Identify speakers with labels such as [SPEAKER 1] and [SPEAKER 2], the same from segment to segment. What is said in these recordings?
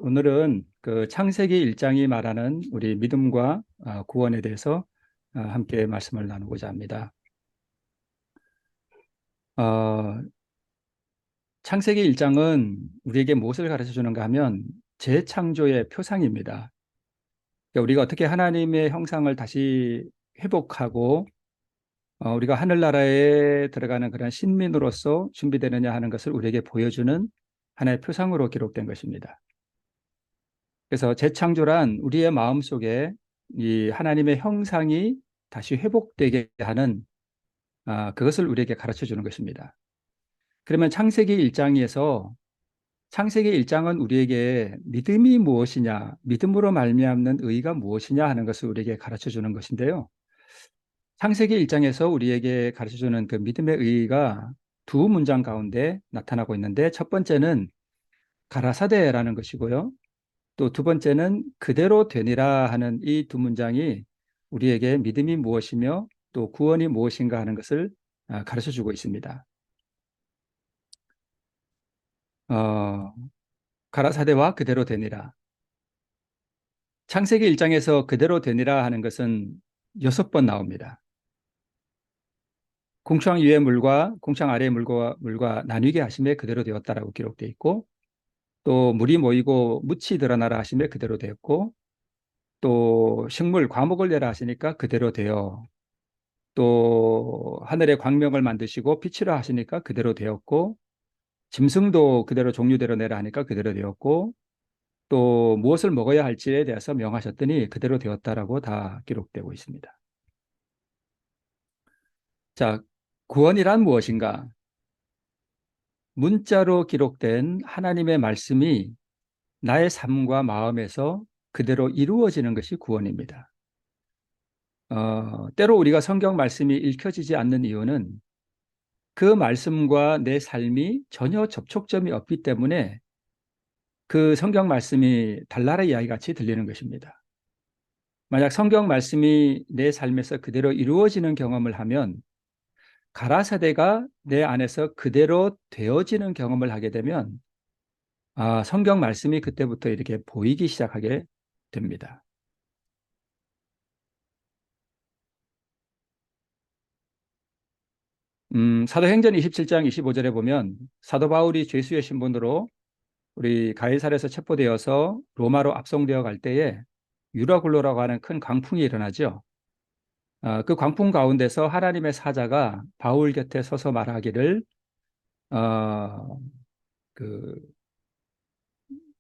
[SPEAKER 1] 오늘은 그 창세기 1장이 말하는 우리 믿음과 구원에 대해서 함께 말씀을 나누고자 합니다. 어, 창세기 1장은 우리에게 무엇을 가르쳐 주는가 하면 재창조의 표상입니다. 그러니까 우리가 어떻게 하나님의 형상을 다시 회복하고 우리가 하늘나라에 들어가는 그런 신민으로서 준비되느냐 하는 것을 우리에게 보여주는 하나의 표상으로 기록된 것입니다. 그래서 재창조란 우리의 마음속에 이 하나님의 형상이 다시 회복되게 하는 그것을 우리에게 가르쳐 주는 것입니다. 그러면 창세기 1장에서 창세기 1장은 우리에게 믿음이 무엇이냐, 믿음으로 말미암는 의가 무엇이냐 하는 것을 우리에게 가르쳐 주는 것인데요. 창세기 1장에서 우리에게 가르쳐 주는 그 믿음의 의가 두 문장 가운데 나타나고 있는데 첫 번째는 가라사대라는 것이고요. 또 두 번째는 그대로 되니라 하는 이 두 문장이 우리에게 믿음이 무엇이며 또 구원이 무엇인가 하는 것을 가르쳐 주고 있습니다. 어, 가라사대와 그대로 되니라. 창세기 1장에서 그대로 되니라 하는 것은 6번 나옵니다. 궁창 위의 물과 궁창 아래의 물과 나뉘게 하심에 그대로 되었다라고 기록되어 있고, 또 물이 모이고 묻이 드러나라 하심에 그대로 되었고, 또 식물 과목을 내라 하시니까 그대로 되어, 또 하늘의 광명을 만드시고 빛이라 하시니까 그대로 되었고, 짐승도 그대로 종류대로 내라 하니까 그대로 되었고, 또 무엇을 먹어야 할지에 대해서 명하셨더니 그대로 되었다라고 다 기록되고 있습니다. 자, 구원이란 무엇인가? 문자로 기록된 하나님의 말씀이 나의 삶과 마음에서 그대로 이루어지는 것이 구원입니다. 때로 우리가 성경 말씀이 읽혀지지 않는 이유는 그 말씀과 내 삶이 전혀 접촉점이 없기 때문에 그 성경 말씀이 달나라 이야기 같이 들리는 것입니다. 만약 성경 말씀이 내 삶에서 그대로 이루어지는 경험을 하면 가라사대가 내 안에서 그대로 되어지는 경험을 하게 되면 성경 말씀이 그때부터 이렇게 보이기 시작하게 됩니다. 사도행전 27장 25절에 보면 사도 바울이 죄수의 신분으로 우리 가이사랴에서 체포되어서 로마로 압송되어 갈 때에 유라굴로라고 하는 큰 광풍이 일어나죠. 그 광풍 가운데서 하나님의 사자가 바울 곁에 서서 말하기를 어, 그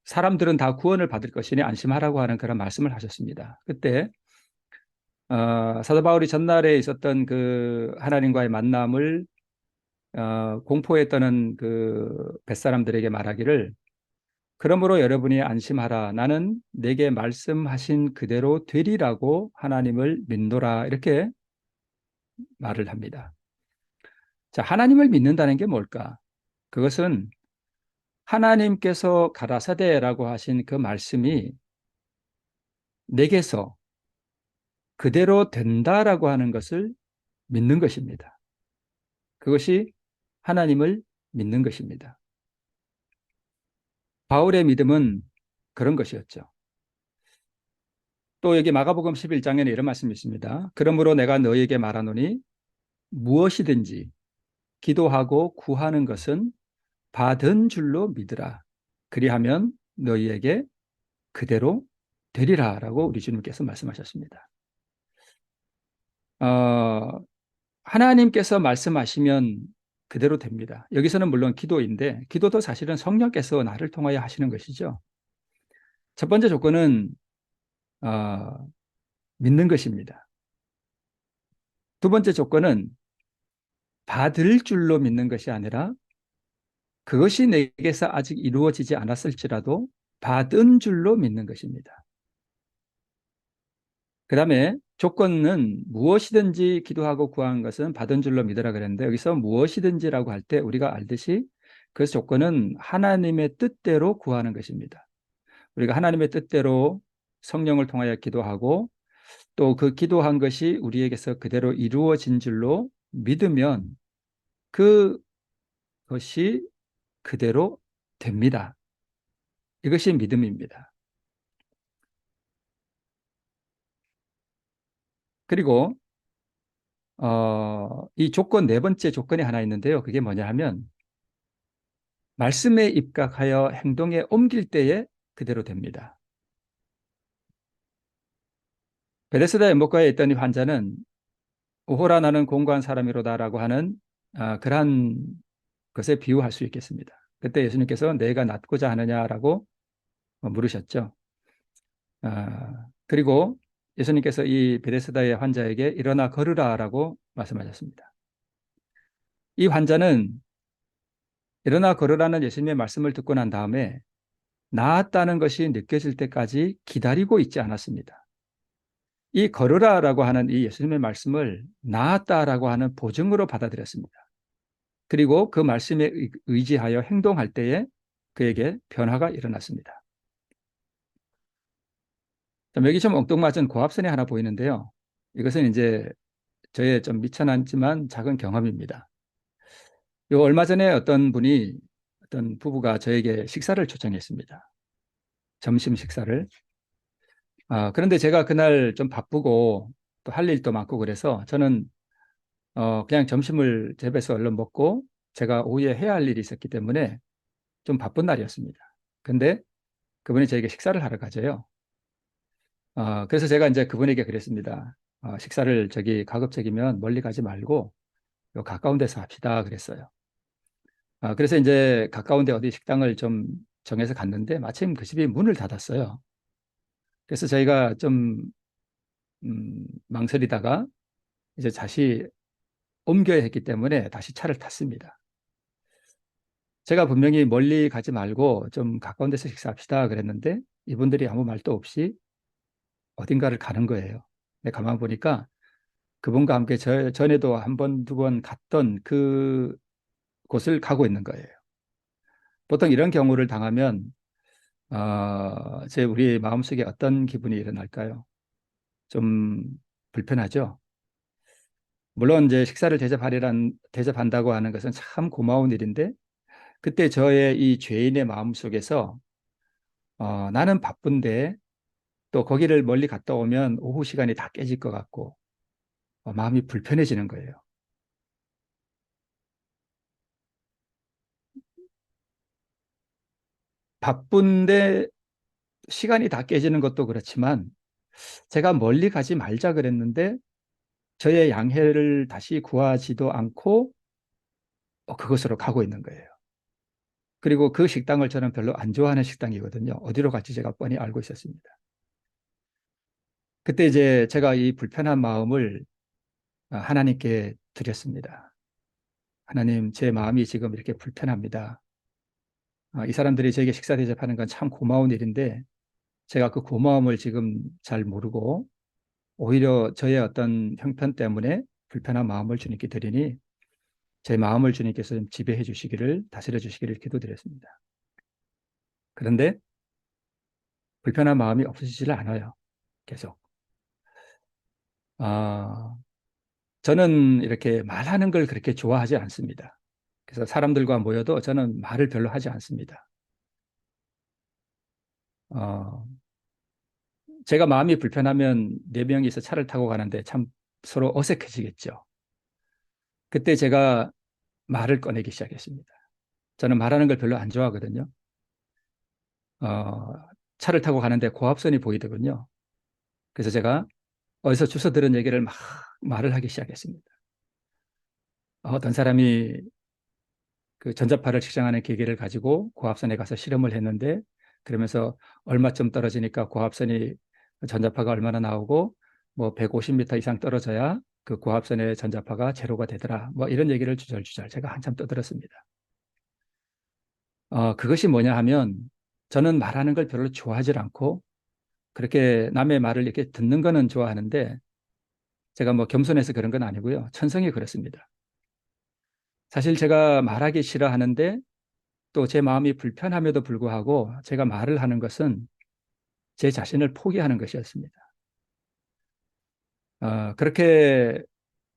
[SPEAKER 1] 사람들은 다 구원을 받을 것이니 안심하라고 하는 그런 말씀을 하셨습니다. 그때 사도 바울이 전날에 있었던 그 하나님과의 만남을 공포에 떠는 그 뱃사람들에게 말하기를 그러므로 여러분이 안심하라. 나는 내게 말씀하신 그대로 되리라고 하나님을 믿노라. 이렇게 말을 합니다. 자, 하나님을 믿는다는 게 뭘까? 그것은 하나님께서 가라사대라고 하신 그 말씀이 내게서 그대로 된다라고 하는 것을 믿는 것입니다. 그것이 하나님을 믿는 것입니다. 바울의 믿음은 그런 것이었죠. 또 여기 마가복음 11장에는 이런 말씀이 있습니다. 그러므로 내가 너희에게 말하노니 무엇이든지 기도하고 구하는 것은 받은 줄로 믿으라. 그리하면 너희에게 그대로 되리라 라고 우리 주님께서 말씀하셨습니다. 하나님께서 말씀하시면 그대로 됩니다. 여기서는 물론 기도인데 기도도 사실은 성령께서 나를 통하여 하시는 것이죠. 첫 번째 조건은 믿는 것입니다. 두 번째 조건은 받을 줄로 믿는 것이 아니라 그것이 내게서 아직 이루어지지 않았을지라도 받은 줄로 믿는 것입니다. 그 다음에 조건은 무엇이든지 기도하고 구한 것은 받은 줄로 믿으라 그랬는데 여기서 무엇이든지라고 할 때 우리가 알듯이 그 조건은 하나님의 뜻대로 구하는 것입니다. 우리가 하나님의 뜻대로 성령을 통하여 기도하고 또 그 기도한 것이 우리에게서 그대로 이루어진 줄로 믿으면 그것이 그대로 됩니다. 이것이 믿음입니다. 그리고 이 조건, 네 번째 조건이 하나 있는데요. 그게 뭐냐 하면 말씀에 입각하여 행동에 옮길 때에 그대로 됩니다. 베데스다 연못가에 있던 이 환자는 오호라 나는 공고한 사람이로다라고 하는 그러한 것에 비유할 수 있겠습니다. 그때 예수님께서 내가 낫고자 하느냐라고 물으셨죠. 그리고 예수님께서 이 베데스다의 환자에게 일어나 걸으라라고 말씀하셨습니다. 이 환자는 일어나 걸으라는 예수님의 말씀을 듣고 난 다음에 나았다는 것이 느껴질 때까지 기다리고 있지 않았습니다. 이 걸으라라고 하는 이 예수님의 말씀을 나았다라고 하는 보증으로 받아들였습니다. 그리고 그 말씀에 의지하여 행동할 때에 그에게 변화가 일어났습니다. 여기 좀 엉뚱맞은 고합선이 하나 보이는데요. 이것은 이제 저의 좀 미천하지만 작은 경험입니다. 요 얼마 전에 어떤 부부가 저에게 식사를 초청했습니다. 점심 식사를. 그런데 제가 그날 좀 바쁘고 또 할 일도 많고 그래서 저는 그냥 점심을 집에서 얼른 먹고 제가 오후에 해야 할 일이 있었기 때문에 좀 바쁜 날이었습니다. 근데 그분이 저에게 식사를 하러 가져요. 그래서 제가 이제 그분에게 그랬습니다. 식사를 저기 가급적이면 멀리 가지 말고 요 가까운 데서 합시다 그랬어요. 그래서 이제 가까운 데 어디 식당을 좀 정해서 갔는데 마침 그 집이 문을 닫았어요. 그래서 저희가 좀 망설이다가 이제 다시 옮겨야 했기 때문에 다시 차를 탔습니다. 제가 분명히 멀리 가지 말고 좀 가까운 데서 식사합시다 그랬는데 이분들이 아무 말도 없이 어딘가를 가는 거예요. 근데 가만 보니까 그분과 함께 전에도 한 번, 두 번 갔던 그 곳을 가고 있는 거예요. 보통 이런 경우를 당하면 우리 마음속에 어떤 기분이 일어날까요? 좀 불편하죠. 물론 이제 식사를 대접한다고 하는 것은 참 고마운 일인데 그때 저의 이 죄인의 마음 속에서 나는 바쁜데 또 거기를 멀리 갔다 오면 오후 시간이 다 깨질 것 같고 마음이 불편해지는 거예요. 바쁜데 시간이 다 깨지는 것도 그렇지만 제가 멀리 가지 말자 그랬는데 저의 양해를 다시 구하지도 않고 그것으로 가고 있는 거예요. 그리고 그 식당을 저는 별로 안 좋아하는 식당이거든요. 어디로 갈지 제가 뻔히 알고 있었습니다. 그때 이제 제가 이 불편한 마음을 하나님께 드렸습니다. 하나님, 제 마음이 지금 이렇게 불편합니다. 이 사람들이 저에게 식사 대접하는 건 참 고마운 일인데 제가 그 고마움을 지금 잘 모르고 오히려 저의 어떤 형편 때문에 불편한 마음을 주님께 드리니 제 마음을 주님께서 좀 지배해 주시기를, 다스려 주시기를 기도드렸습니다. 그런데 불편한 마음이 없어지질 않아요. 계속. 아, 저는 이렇게 말하는 걸 그렇게 좋아하지 않습니다. 그래서 사람들과 모여도 저는 말을 별로 하지 않습니다. 어, 제가 마음이 불편하면 네 명이서 차를 타고 가는데 참 서로 어색해지겠죠. 그때 제가 말을 꺼내기 시작했습니다. 저는 말하는 걸 별로 안 좋아하거든요. 어, 차를 타고 가는데 고압선이 보이더군요. 그래서 제가 어디서 주워 들은 얘기를 막 말을 하기 시작했습니다. 어떤 사람이 그 전자파를 측정하는 기계를 가지고 고압선에 가서 실험을 했는데 그러면서 얼마쯤 떨어지니까 고압선이 전자파가 얼마나 나오고 뭐 150m 이상 떨어져야 그 고압선의 전자파가 제로가 되더라. 뭐 이런 얘기를 주절주절 제가 한참 떠들었습니다. 그것이 뭐냐 하면 저는 말하는 걸 별로 좋아하지 않고 그렇게 남의 말을 이렇게 듣는 거는 좋아하는데 제가 뭐 겸손해서 그런 건 아니고요. 천성이 그렇습니다. 사실 제가 말하기 싫어하는데 또 제 마음이 불편함에도 불구하고 제가 말을 하는 것은 제 자신을 포기하는 것이었습니다. 그렇게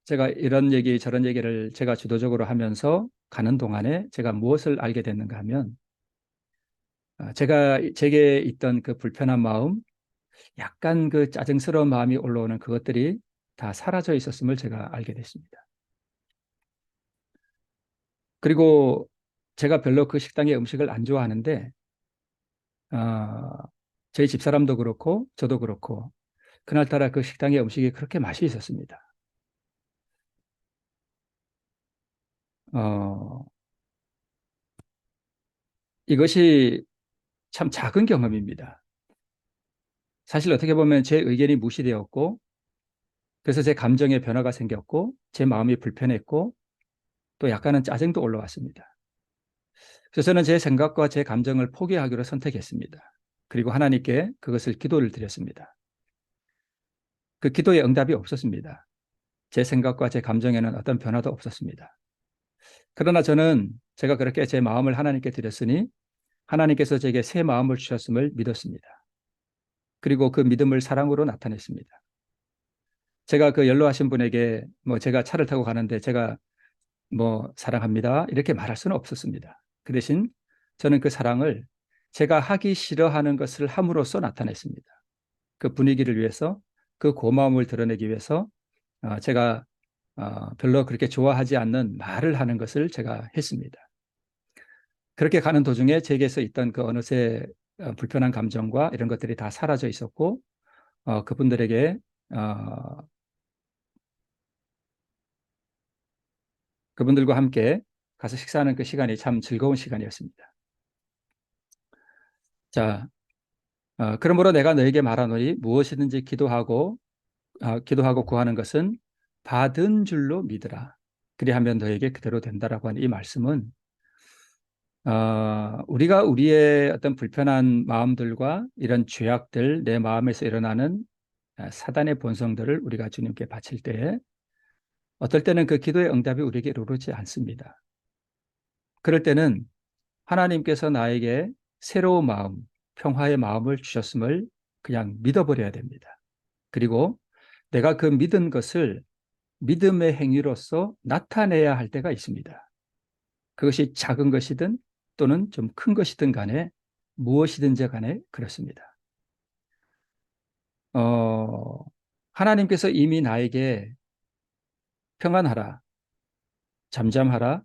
[SPEAKER 1] 제가 이런 얘기 저런 얘기를 제가 주도적으로 하면서 가는 동안에 제가 무엇을 알게 됐는가 하면 제게 있던 그 불편한 마음, 약간 그 짜증스러운 마음이 올라오는 그것들이 다 사라져 있었음을 제가 알게 됐습니다. 그리고 제가 별로 그 식당의 음식을 안 좋아하는데, 어, 저희 집사람도 그렇고 저도 그렇고 그날따라 그 식당의 음식이 그렇게 맛이 있었습니다. 어, 이것이 참 작은 경험입니다. 사실 어떻게 보면 제 의견이 무시되었고, 그래서 제 감정에 변화가 생겼고, 제 마음이 불편했고, 또 약간은 짜증도 올라왔습니다. 그래서 저는 제 생각과 제 감정을 포기하기로 선택했습니다. 그리고 하나님께 그것을 기도를 드렸습니다. 그 기도의 응답이 없었습니다. 제 생각과 제 감정에는 어떤 변화도 없었습니다. 그러나 저는 제가 그렇게 제 마음을 하나님께 드렸으니 하나님께서 제게 새 마음을 주셨음을 믿었습니다. 그리고 그 믿음을 사랑으로 나타냈습니다. 제가 그 연로하신 분에게 뭐 제가 차를 타고 가는데 제가 뭐 사랑합니다 이렇게 말할 수는 없었습니다. 그 대신 저는 그 사랑을 제가 하기 싫어하는 것을 함으로써 나타냈습니다. 그 분위기를 위해서, 그 고마움을 드러내기 위해서 제가 별로 그렇게 좋아하지 않는 말을 하는 것을 제가 했습니다. 그렇게 가는 도중에 제게서 있던 그 어느새 불편한 감정과 이런 것들이 다 사라져 있었고, 그분들에게 그분들과 함께 가서 식사하는 그 시간이 참 즐거운 시간이었습니다. 자, 그러므로 내가 너에게 말하노니 무엇이든지 기도하고 구하는 것은 받은 줄로 믿으라. 그리하면 너에게 그대로 된다라고 하는 이 말씀은 우리가 우리의 어떤 불편한 마음들과 이런 죄악들, 내 마음에서 일어나는 사단의 본성들을 우리가 주님께 바칠 때에 어떨 때는 그 기도의 응답이 우리에게 이르지 않습니다. 그럴 때는 하나님께서 나에게 새로운 마음, 평화의 마음을 주셨음을 그냥 믿어버려야 됩니다. 그리고 내가 그 믿은 것을 믿음의 행위로서 나타내야 할 때가 있습니다. 그것이 작은 것이든 또는 좀 큰 것이든 간에 무엇이든지 간에 그렇습니다. 어, 하나님께서 이미 나에게 평안하라, 잠잠하라,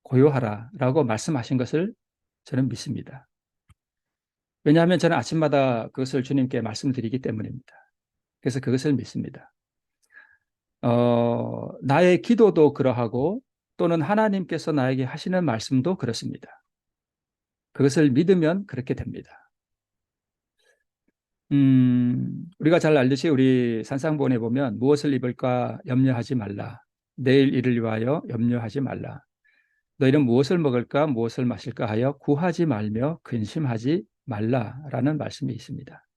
[SPEAKER 1] 고요하라 라고 말씀하신 것을 저는 믿습니다. 왜냐하면 저는 아침마다 그것을 주님께 말씀드리기 때문입니다. 그래서 그것을 믿습니다. 나의 기도도 그러하고 또는 하나님께서 나에게 하시는 말씀도 그렇습니다. 그것을 믿으면 그렇게 됩니다. 우리가 잘 알듯이 우리 산상본에 보면 무엇을 입을까 염려하지 말라. 내일 일을 위하여 염려하지 말라. 너희는 무엇을 먹을까 무엇을 마실까 하여 구하지 말며 근심하지 말라라는 말씀이 있습니다.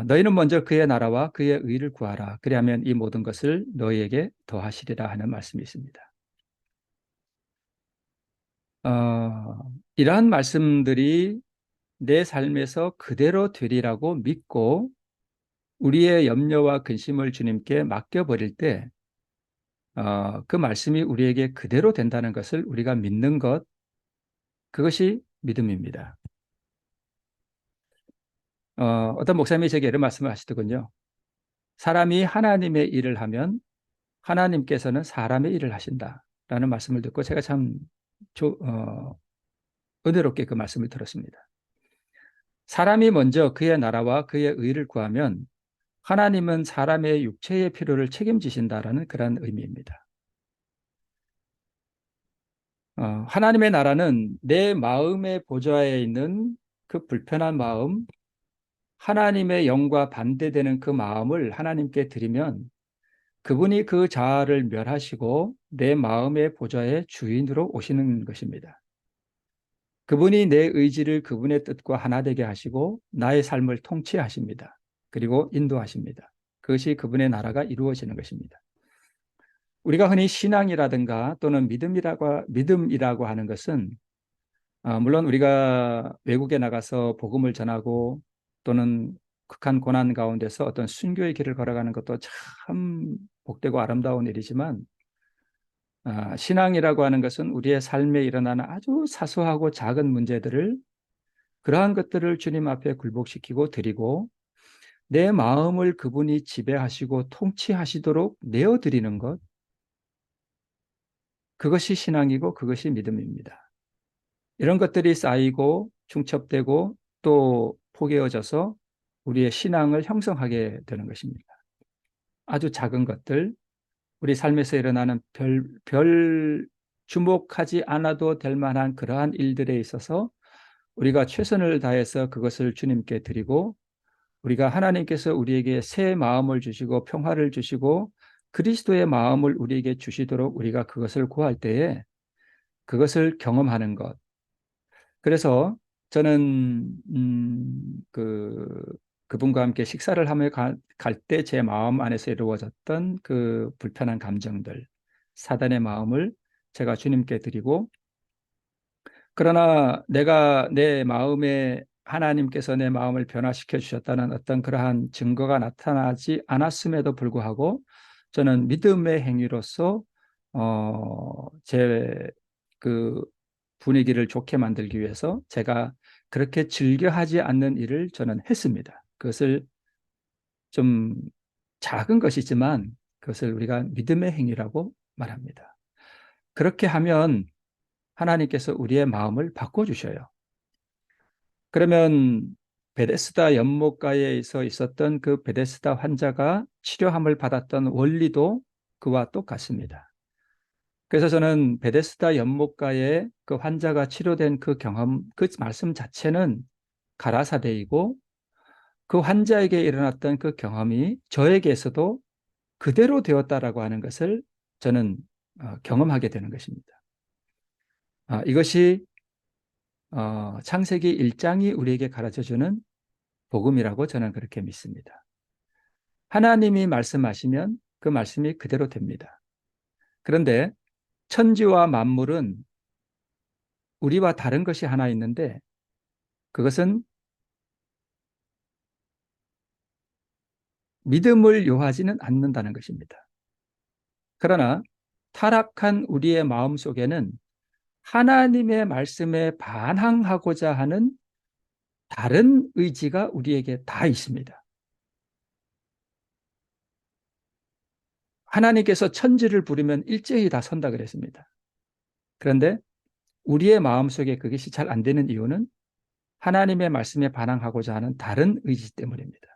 [SPEAKER 1] 너희는 먼저 그의 나라와 그의 의를 구하라. 그리하면 이 모든 것을 너희에게 더하시리라 하는 말씀이 있습니다. 이러한 말씀들이 내 삶에서 그대로 되리라고 믿고 우리의 염려와 근심을 주님께 맡겨버릴 때 그 말씀이 우리에게 그대로 된다는 것을 우리가 믿는 것, 그것이 믿음입니다. 어떤 목사님이 제게 이런 말씀을 하시더군요. 사람이 하나님의 일을 하면 하나님께서는 사람의 일을 하신다라는 말씀을 듣고 제가 참 은혜롭게 그 말씀을 들었습니다. 사람이 먼저 그의 나라와 그의 의를 구하면 하나님은 사람의 육체의 필요를 책임지신다라는 그런 의미입니다. 하나님의 나라는 내 마음의 보좌에 있는 그 불편한 마음, 하나님의 영과 반대되는 그 마음을 하나님께 드리면 그분이 그 자아를 멸하시고 내 마음의 보좌의 주인으로 오시는 것입니다. 그분이 내 의지를 그분의 뜻과 하나 되게 하시고 나의 삶을 통치하십니다. 그리고 인도하십니다. 그것이 그분의 나라가 이루어지는 것입니다. 우리가 흔히 신앙이라든가 또는 믿음이라고 하는 것은 물론 우리가 외국에 나가서 복음을 전하고 또는 극한 고난 가운데서 어떤 순교의 길을 걸어가는 것도 참 복되고 아름다운 일이지만 신앙이라고 하는 것은 우리의 삶에 일어나는 아주 사소하고 작은 문제들을, 그러한 것들을 주님 앞에 굴복시키고 드리고 내 마음을 그분이 지배하시고 통치하시도록 내어드리는 것, 그것이 신앙이고 그것이 믿음입니다. 이런 것들이 쌓이고 중첩되고 또 포개어져서 우리의 신앙을 형성하게 되는 것입니다. 아주 작은 것들, 우리 삶에서 일어나는 별 주목하지 않아도 될 만한 그러한 일들에 있어서 우리가 최선을 다해서 그것을 주님께 드리고, 우리가 하나님께서 우리에게 새 마음을 주시고 평화를 주시고 그리스도의 마음을 우리에게 주시도록 우리가 그것을 구할 때에 그것을 경험하는 것. 그래서 저는 그분과 함께 식사를 하며 갈 때 제 마음 안에서 이루어졌던 그 불편한 감정들, 사단의 마음을 제가 주님께 드리고, 그러나 내가 내 마음에 하나님께서 내 마음을 변화시켜 주셨다는 어떤 그러한 증거가 나타나지 않았음에도 불구하고 저는 믿음의 행위로서 제 그 분위기를 좋게 만들기 위해서 제가 그렇게 즐겨하지 않는 일을 저는 했습니다. 그것을 좀 작은 것이지만 그것을 우리가 믿음의 행위라고 말합니다. 그렇게 하면 하나님께서 우리의 마음을 바꿔주셔요. 그러면 베데스다 연못가에서 있었던 그 베데스다 환자가 치료함을 받았던 원리도 그와 똑같습니다. 그래서 저는 베데스다 연못가에 그 환자가 치료된 그 경험, 그 말씀 자체는 가라사대이고, 그 환자에게 일어났던 그 경험이 저에게서도 그대로 되었다라고 하는 것을 저는 경험하게 되는 것입니다. 이것이 창세기 1장이 우리에게 가르쳐주는 복음이라고 저는 그렇게 믿습니다. 하나님이 말씀하시면 그 말씀이 그대로 됩니다. 그런데 천지와 만물은 우리와 다른 것이 하나 있는데, 그것은 믿음을 요하지는 않는다는 것입니다. 그러나 타락한 우리의 마음 속에는 하나님의 말씀에 반항하고자 하는 다른 의지가 우리에게 다 있습니다. 하나님께서 천지를 부르면 일제히 다 선다 그랬습니다. 그런데 우리의 마음속에 그것이 잘 안 되는 이유는 하나님의 말씀에 반항하고자 하는 다른 의지 때문입니다.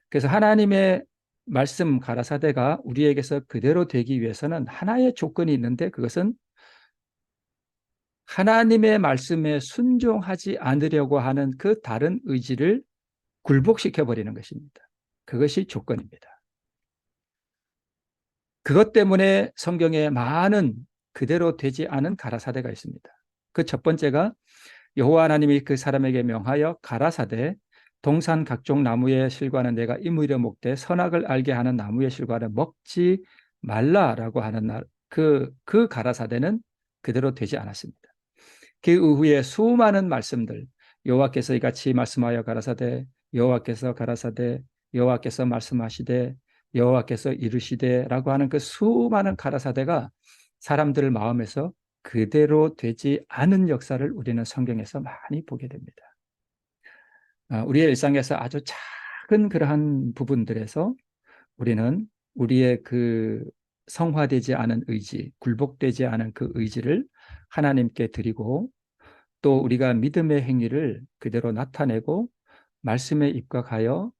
[SPEAKER 1] 그래서 하나님의 말씀 가라사대가 우리에게서 그대로 되기 위해서는 하나의 조건이 있는데, 그것은 하나님의 말씀에 순종하지 않으려고 하는 그 다른 의지를 굴복시켜버리는 것입니다. 그것이 조건입니다. 그것 때문에 성경에 많은 그대로 되지 않은 가라사대가 있습니다. 그 첫 번째가 여호와 하나님이 그 사람에게 명하여 가라사대 동산 각종 나무의 실과는 내가 이무려 먹되 선악을 알게 하는 나무의 실과는 먹지 말라라고 하는 그 가라사대는 그대로 되지 않았습니다. 그 이후에 수많은 말씀들, 여호와께서 이같이 말씀하여 가라사대, 여호와께서 가라사대, 여호와께서 말씀하시되, 여호와께서 이르시되라고 하는 그 수많은 가라사대가 사람들 마음에서 그대로 되지 않은 역사를 우리는 성경에서 많이 보게 됩니다. 우리의 일상에서 아주 작은 그러한 부분들에서 우리는 우리의 그 성화되지 않은 의지, 굴복되지 않은 그 의지를 하나님께 드리고, 또 우리가 믿음의 행위를 그대로 나타내고 말씀에 입각하여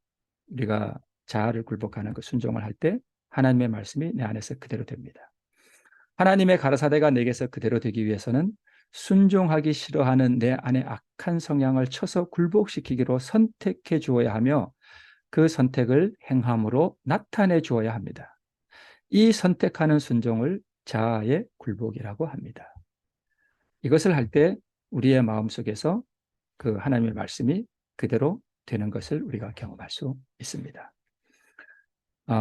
[SPEAKER 1] 우리가 자아를 굴복하는 그 순종을 할 때 하나님의 말씀이 내 안에서 그대로 됩니다. 하나님의 가라사대가 내게서 그대로 되기 위해서는 순종하기 싫어하는 내 안의 악한 성향을 쳐서 굴복시키기로 선택해 주어야 하며, 그 선택을 행함으로 나타내 주어야 합니다. 이 선택하는 순종을 자아의 굴복이라고 합니다. 이것을 할 때 우리의 마음속에서 그 하나님의 말씀이 그대로 되는 것을 우리가 경험할 수 있습니다.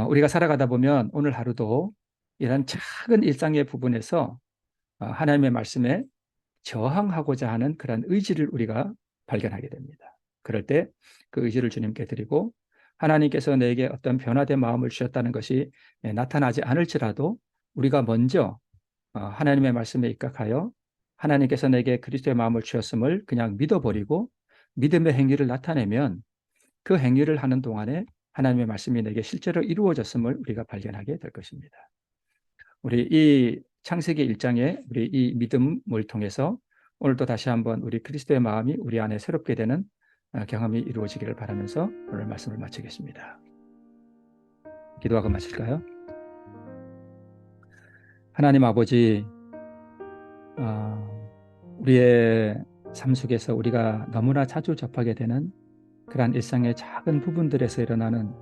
[SPEAKER 1] 우리가 살아가다 보면 오늘 하루도 이런 작은 일상의 부분에서 하나님의 말씀에 저항하고자 하는 그런 의지를 우리가 발견하게 됩니다. 그럴 때 그 의지를 주님께 드리고, 하나님께서 내게 어떤 변화된 마음을 주셨다는 것이 나타나지 않을지라도 우리가 먼저 하나님의 말씀에 입각하여 하나님께서 내게 그리스도의 마음을 주셨음을 그냥 믿어버리고 믿음의 행위를 나타내면 그 행위를 하는 동안에 하나님의 말씀이 내게 실제로 이루어졌음을 우리가 발견하게 될 것입니다. 우리 이 창세기 1장의 우리 이 믿음을 통해서 오늘도 다시 한번 우리 그리스도의 마음이 우리 안에 새롭게 되는 경험이 이루어지기를 바라면서 오늘 말씀을 마치겠습니다. 기도하고 마칠까요? 하나님 아버지, 우리의 삶 속에서 우리가 너무나 자주 접하게 되는 그러한 일상의 작은 부분들에서 일어나는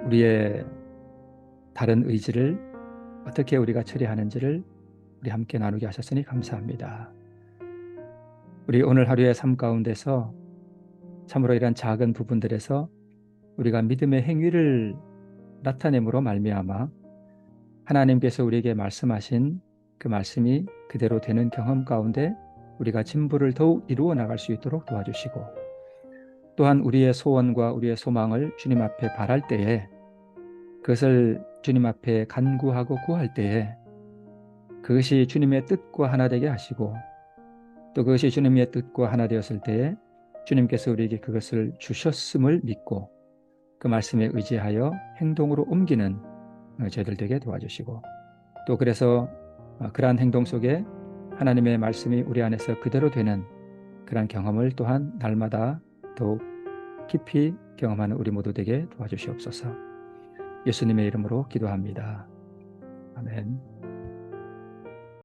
[SPEAKER 1] 우리의 다른 의지를 어떻게 우리가 처리하는지를 우리 함께 나누게 하셨으니 감사합니다. 우리 오늘 하루의 삶 가운데서 참으로 이런 작은 부분들에서 우리가 믿음의 행위를 나타냄으로 말미암아 하나님께서 우리에게 말씀하신 그 말씀이 그대로 되는 경험 가운데 우리가 진보를 더욱 이루어 나갈 수 있도록 도와주시고, 또한 우리의 소원과 우리의 소망을 주님 앞에 바랄 때에 그것을 주님 앞에 간구하고 구할 때에 그것이 주님의 뜻과 하나 되게 하시고, 또 그것이 주님의 뜻과 하나 되었을 때에 주님께서 우리에게 그것을 주셨음을 믿고 그 말씀에 의지하여 행동으로 옮기는 저희들 되게 도와주시고, 또 그래서 그러한 행동 속에 하나님의 말씀이 우리 안에서 그대로 되는 그러한 경험을 또한 날마다 더욱 깊이 경험하는 우리 모두 되게 도와주시옵소서. 예수님의 이름으로 기도합니다. 아멘.